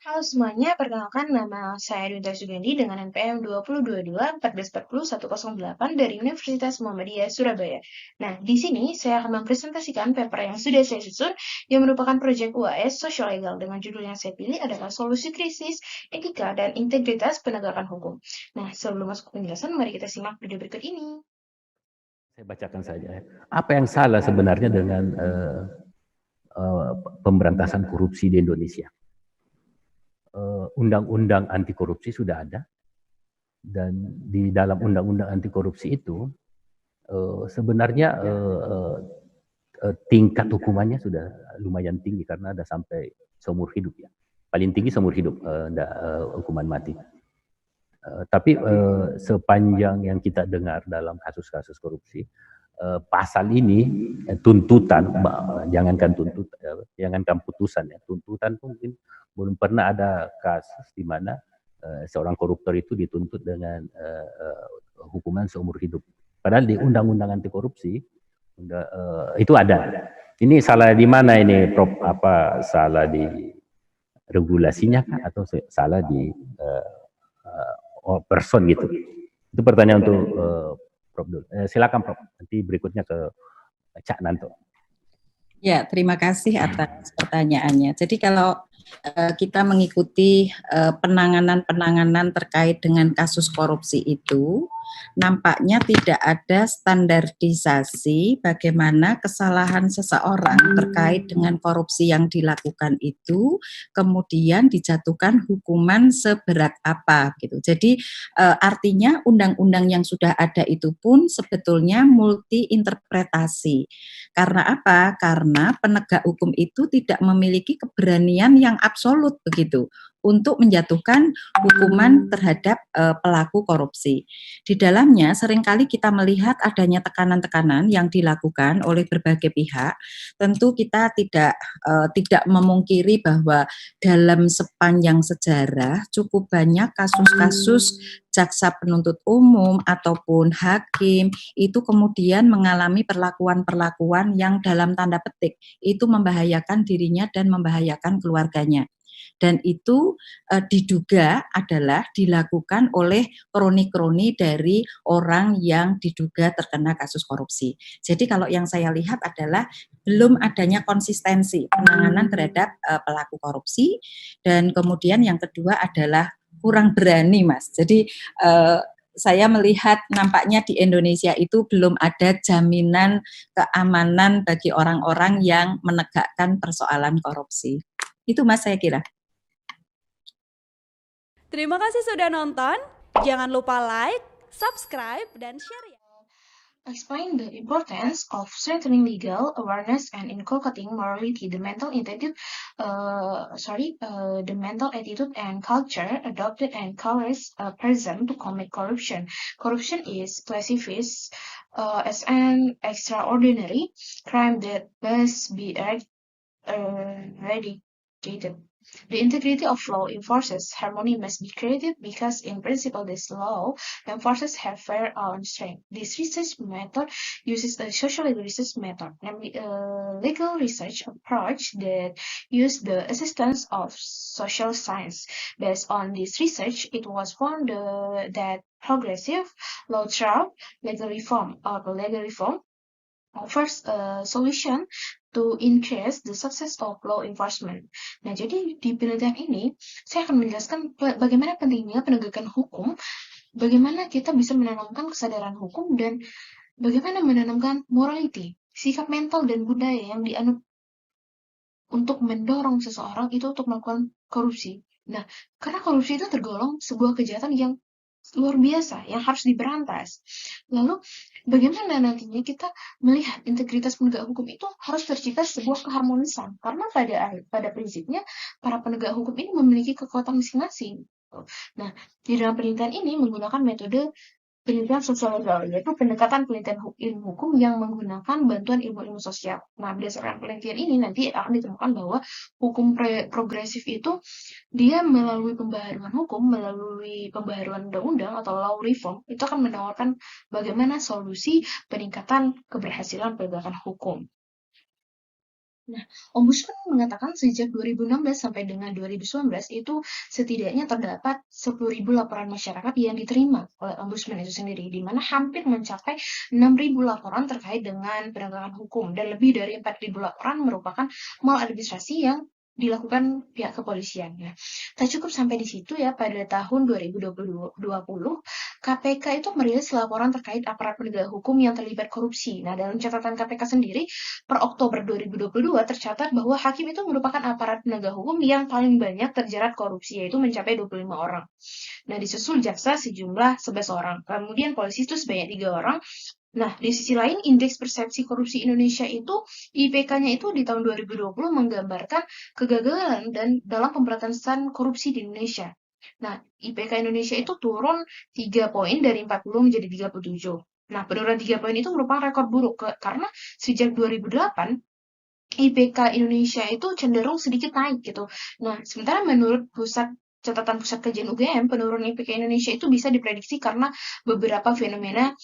Halo semuanya, perkenalkan nama saya Dunta Sugandi dengan NPM 2022-1440-108 dari Universitas Muhammadiyah Surabaya. Nah, di sini saya akan mempresentasikan paper yang sudah saya susun yang merupakan proyek UAS Social Legal dengan judul yang saya pilih adalah Solusi Krisis, Etika, dan Integritas Penegakan Hukum. Nah, sebelum masuk ke penjelasan, mari kita simak video berikut ini. Saya bacakan saja ya. Apa yang salah sebenarnya dengan pemberantasan korupsi di Indonesia? Undang-undang anti korupsi sudah ada, dan di dalam undang-undang anti korupsi itu sebenarnya tingkat hukumannya sudah lumayan tinggi karena ada sampai seumur hidup ya. Paling tinggi seumur hidup hukuman mati. Tapi sepanjang yang kita dengar dalam kasus-kasus korupsi, pasal ini tuntutan, jangankan putusan ya, tuntutan pun mungkin belum pernah ada kasus di mana seorang koruptor itu dituntut dengan hukuman seumur hidup. Padahal di undang-undang anti korupsi itu ada. Ini salah di mana ini, Prof? Apa salah di regulasinya kah, atau salah di person gitu? Itu pertanyaan untuk Prof. Dul. Silakan Prof. Nanti berikutnya ke Cak Nanto. Ya, terima kasih atas pertanyaannya. Jadi kalau kita mengikuti penanganan-penanganan terkait dengan kasus korupsi itu, nampaknya tidak ada standarisasi bagaimana kesalahan seseorang terkait dengan korupsi yang dilakukan itu kemudian dijatuhkan hukuman seberat apa gitu. Jadi artinya undang-undang yang sudah ada itu pun sebetulnya multi interpretasi. Karena apa? Karena penegak hukum itu tidak memiliki keberanian yang absolut begitu untuk menjatuhkan hukuman terhadap pelaku korupsi. Di dalamnya seringkali kita melihat adanya tekanan-tekanan yang dilakukan oleh berbagai pihak. Tentu kita tidak memungkiri bahwa dalam sepanjang sejarah cukup banyak kasus-kasus jaksa penuntut umum ataupun hakim itu kemudian mengalami perlakuan-perlakuan yang dalam tanda petik itu membahayakan dirinya dan membahayakan keluarganya. Dan itu diduga adalah dilakukan oleh kroni-kroni dari orang yang diduga terkena kasus korupsi. Jadi kalau yang saya lihat adalah belum adanya konsistensi penanganan terhadap pelaku korupsi, dan kemudian yang kedua adalah kurang berani, Mas. Jadi saya melihat nampaknya di Indonesia itu belum ada jaminan keamanan bagi orang-orang yang menegakkan persoalan korupsi. Itu Mas saya kira. Terima kasih sudah nonton. Jangan lupa like, subscribe, dan share ya. Explain the importance of strengthening legal awareness and inculcating morality, the mental attitude and culture adopted encourages a person to commit corruption. Corruption is classified as an extraordinary crime that must be eradicated. The integrity of law enforces harmony must be created because in principle this law enforcers have fair own strength. This research method uses a social legal research method, namely a legal research approach that uses the assistance of social science. Based on this research, it was found that progressive law through legal reform offers a solution to increase the success of law enforcement. Nah, jadi di penelitian ini, saya akan menjelaskan bagaimana pentingnya penegakan hukum, bagaimana kita bisa menanamkan kesadaran hukum, dan bagaimana menanamkan morality, sikap mental dan budaya yang dianut untuk mendorong seseorang itu untuk melakukan korupsi. Nah, karena korupsi itu tergolong sebuah kejahatan yang luar biasa yang harus diberantas. Lalu bagaimana nantinya kita melihat integritas penegak hukum itu harus tercipta sebuah keharmonisan, karena pada prinsipnya para penegak hukum ini memiliki kekuatan masing-masing. Nah, di dalam penelitian ini menggunakan metode penelitian sosial legal, yaitu pendekatan penelitian ilmu hukum yang menggunakan bantuan ilmu-ilmu sosial. Nah, berdasarkan penelitian ini nanti akan ditemukan bahwa hukum progresif itu dia melalui pembaharuan hukum, melalui pembaharuan undang-undang atau law reform, itu akan menawarkan bagaimana solusi peningkatan keberhasilan penegakan hukum. Nah, Ombudsman mengatakan sejak 2016 sampai dengan 2019 itu setidaknya terdapat 10.000 laporan masyarakat yang diterima oleh Ombudsman itu sendiri, di mana hampir mencapai 6.000 laporan terkait dengan penegakan hukum dan lebih dari 4.000 laporan merupakan maladministrasi yang dilakukan pihak kepolisian. Nah, tak cukup sampai di situ ya, pada tahun 2020 KPK itu merilis laporan terkait aparat penegak hukum yang terlibat korupsi. Nah, dalam catatan KPK sendiri, per Oktober 2022 tercatat bahwa hakim itu merupakan aparat penegak hukum yang paling banyak terjerat korupsi, yaitu mencapai 25 orang. Nah, disusul jaksa sejumlah 11 orang. Kemudian polisi itu sebanyak 3 orang. Nah, di sisi lain, Indeks Persepsi Korupsi Indonesia itu, IPK-nya itu di tahun 2020 menggambarkan kegagalan dan dalam pemberantasan korupsi di Indonesia. Nah, IPK Indonesia itu turun 3 poin dari 40 menjadi 37. Nah, penurunan 3 poin itu merupakan rekor buruk karena sejak 2008 IPK Indonesia itu cenderung sedikit naik gitu. Nah, sementara menurut catatan pusat kajian UGM, penurunan IPK Indonesia itu bisa diprediksi karena beberapa fenomena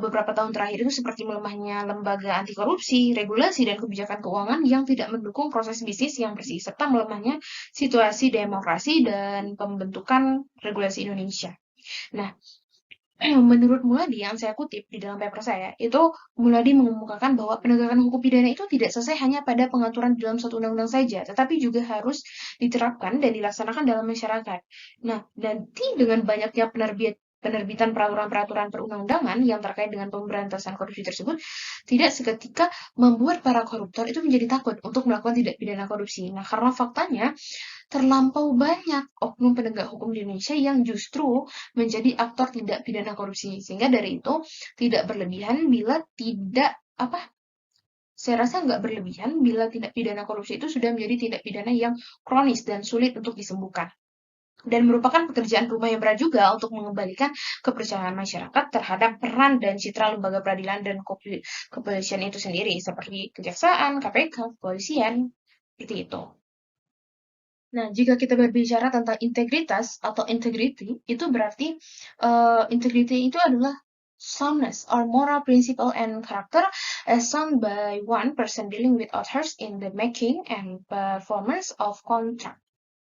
beberapa tahun terakhir itu seperti melemahnya lembaga anti korupsi, regulasi, dan kebijakan keuangan yang tidak mendukung proses bisnis yang bersih, serta melemahnya situasi demokrasi dan pembentukan regulasi Indonesia. Nah, menurut Muladi yang saya kutip di dalam paper saya, itu Muladi mengemukakan bahwa penegakan hukum pidana itu tidak selesai hanya pada pengaturan dalam suatu undang-undang saja, tetapi juga harus diterapkan dan dilaksanakan dalam masyarakat. Nah, nanti dengan banyaknya penerbitan peraturan-peraturan perundang-undangan yang terkait dengan pemberantasan korupsi tersebut, tidak seketika membuat para koruptor itu menjadi takut untuk melakukan tindak pidana korupsi. Nah, karena faktanya terlampau banyak oknum penegak hukum di Indonesia yang justru menjadi aktor tindak pidana korupsi. Sehingga dari itu tidak berlebihan bila tidak saya rasa nggak berlebihan bila tindak pidana korupsi itu sudah menjadi tindak pidana yang kronis dan sulit untuk disembuhkan. Dan merupakan pekerjaan rumah yang berat juga untuk mengembalikan kepercayaan masyarakat terhadap peran dan citra lembaga peradilan dan kepolisian itu sendiri, seperti kejaksaan, KPK, kepolisian, seperti itu. Nah, jika kita berbicara tentang integritas atau integrity, itu berarti integrity itu adalah soundness or moral principle and character as shown by one person dealing with others in the making and performance of contract,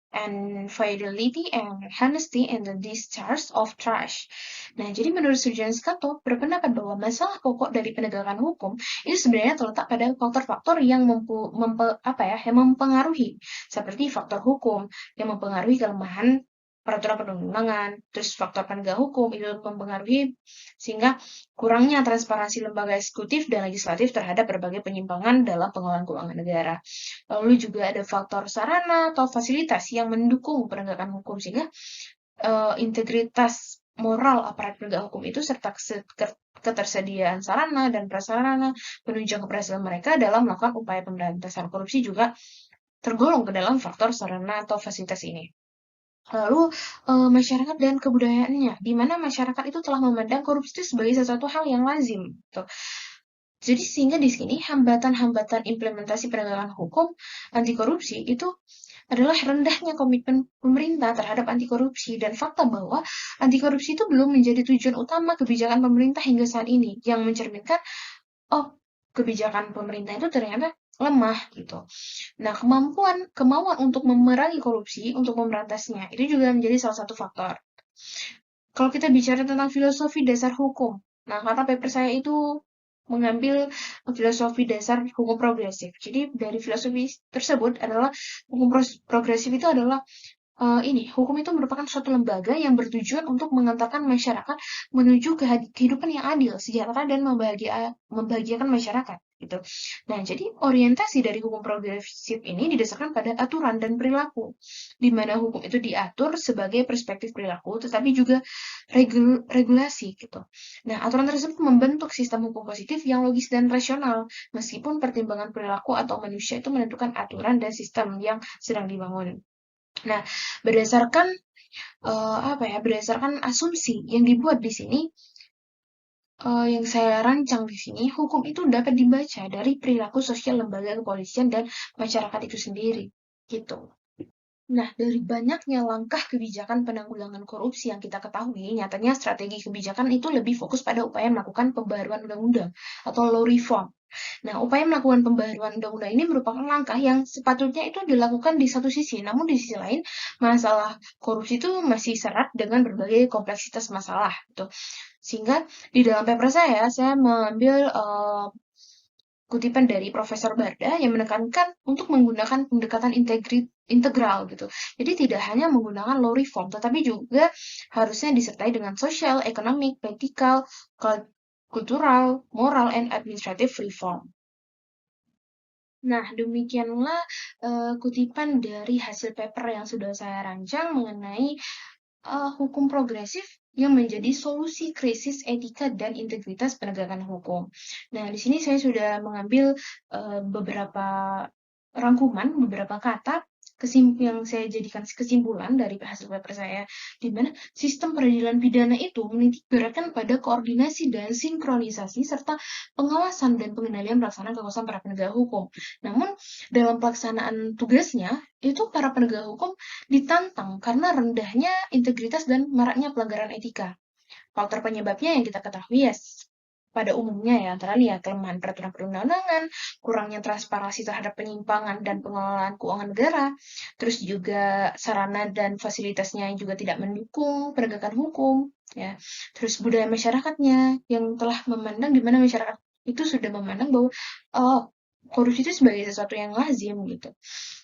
and fidelity and honesty in the discharge of trust. Nah, jadi menurut Sujan Skato berpendapat bahwa masalah pokok dari penegakan hukum itu sebenarnya terletak pada faktor-faktor yang mempengaruhi, seperti faktor hukum yang mempengaruhi kelemahan peraturan perundang-undangan, terus faktor penegak hukum itu mempengaruhi sehingga kurangnya transparansi lembaga eksekutif dan legislatif terhadap berbagai penyimpangan dalam pengelolaan keuangan negara. Lalu juga ada faktor sarana atau fasilitas yang mendukung penegakan hukum, sehingga integritas moral aparat penegak hukum itu serta ketersediaan sarana dan prasarana penunjang keberhasilan mereka dalam melakukan upaya pemberantasan korupsi juga tergolong ke dalam faktor sarana atau fasilitas ini. Lalu masyarakat dan kebudayaannya, di mana masyarakat itu telah memandang korupsi itu sebagai sesuatu hal yang lazim. Gitu. Jadi sehingga di sini hambatan-hambatan implementasi penegakan hukum anti korupsi itu adalah rendahnya komitmen pemerintah terhadap anti korupsi dan fakta bahwa anti korupsi itu belum menjadi tujuan utama kebijakan pemerintah hingga saat ini, yang mencerminkan kebijakan pemerintah itu ternyata lemah gitu. Nah, kemauan untuk memerangi korupsi, untuk memberantasnya, itu juga menjadi salah satu faktor. Kalau kita bicara tentang filosofi dasar hukum, nah karena paper saya itu mengambil filosofi dasar hukum progresif. Jadi dari filosofi tersebut adalah hukum progresif itu adalah hukum itu merupakan suatu lembaga yang bertujuan untuk mengantarkan masyarakat menuju kehidupan yang adil, sejahtera, dan membahagiakan masyarakat. Gitu. Nah, jadi orientasi dari hukum progresif ini didasarkan pada aturan dan perilaku, di mana hukum itu diatur sebagai perspektif perilaku, tetapi juga regulasi. Gitu. Nah, aturan tersebut membentuk sistem hukum positif yang logis dan rasional, meskipun pertimbangan perilaku atau manusia itu menentukan aturan dan sistem yang sedang dibangun. Nah, berdasarkan asumsi yang dibuat di sini, yang saya rancang di sini, hukum itu dapat dibaca dari perilaku sosial lembaga kepolisian dan masyarakat itu sendiri, gitu. Nah, dari banyaknya langkah kebijakan penanggulangan korupsi yang kita ketahui, nyatanya strategi kebijakan itu lebih fokus pada upaya melakukan pembaruan undang-undang atau law reform. Nah, upaya melakukan pembaruan undang-undang ini merupakan langkah yang sepatutnya itu dilakukan di satu sisi, namun di sisi lain masalah korupsi itu masih syarat dengan berbagai kompleksitas masalah gitu. Sehingga di dalam paper saya mengambil kutipan dari Profesor Barda yang menekankan untuk menggunakan pendekatan integral gitu. Jadi tidak hanya menggunakan law reform, tetapi juga harusnya disertai dengan social, economic, political, cultural, moral, and administrative reform. Nah, demikianlah kutipan dari hasil paper yang sudah saya rancang mengenai hukum progresif yang menjadi solusi krisis etika dan integritas penegakan hukum. Nah, di sini saya sudah mengambil beberapa rangkuman, beberapa kata yang saya jadikan kesimpulan dari hasil paper saya, di mana sistem peradilan pidana itu menitik beratkan pada koordinasi dan sinkronisasi serta pengawasan dan pengendalian pelaksanaan kekuasaan para penegak hukum. Namun, dalam pelaksanaan tugasnya, itu para penegak hukum ditantang karena rendahnya integritas dan maraknya pelanggaran etika. Faktor penyebabnya yang kita ketahui ya pada umumnya ya, antara lain ya kelemahan peraturan perundang-undangan, kurangnya transparansi terhadap penyimpangan dan pengelolaan keuangan negara, terus juga sarana dan fasilitasnya yang juga tidak mendukung penegakan hukum, ya. Terus budaya masyarakatnya yang telah memandang di mana masyarakat itu sudah memandang bahwa korupsi itu sebagai sesuatu yang lazim gitu.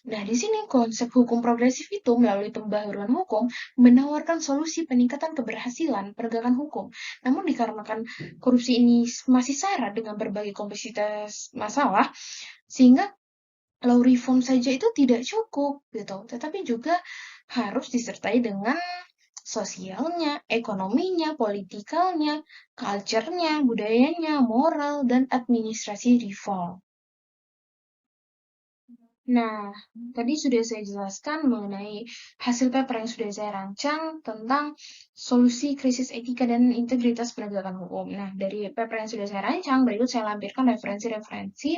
Nah, di sini konsep hukum progresif itu melalui pembaharuan hukum menawarkan solusi peningkatan keberhasilan penegakan hukum. Namun dikarenakan korupsi ini masih syarat dengan berbagai kompleksitas masalah, sehingga law reform saja itu tidak cukup gitu. Tetapi juga harus disertai dengan sosialnya, ekonominya, politikalnya, culture-nya, budayanya, moral, dan administrasi reform. Nah, tadi sudah saya jelaskan mengenai hasil paper yang sudah saya rancang tentang solusi krisis etika dan integritas penegakan hukum. Nah, dari paper yang sudah saya rancang, berikut saya lampirkan referensi-referensi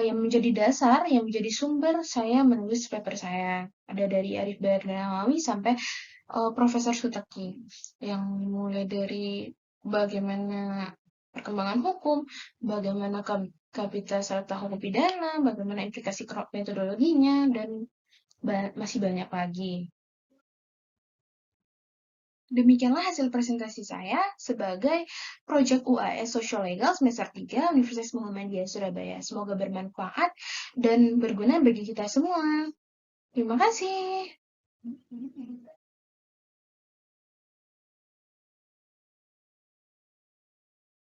yang menjadi dasar, yang menjadi sumber saya menulis paper saya. Ada dari Arif Bernamawi sampai Profesor Suteki, yang mulai dari bagaimana perkembangan hukum, bagaimana kapital serta hukum pidana, bagaimana implikasi metodologinya, dan masih banyak lagi. Demikianlah hasil presentasi saya sebagai Project UAS Social Legal semester 3 Universitas Muhammadiyah Surabaya. Semoga bermanfaat dan berguna bagi kita semua. Terima kasih.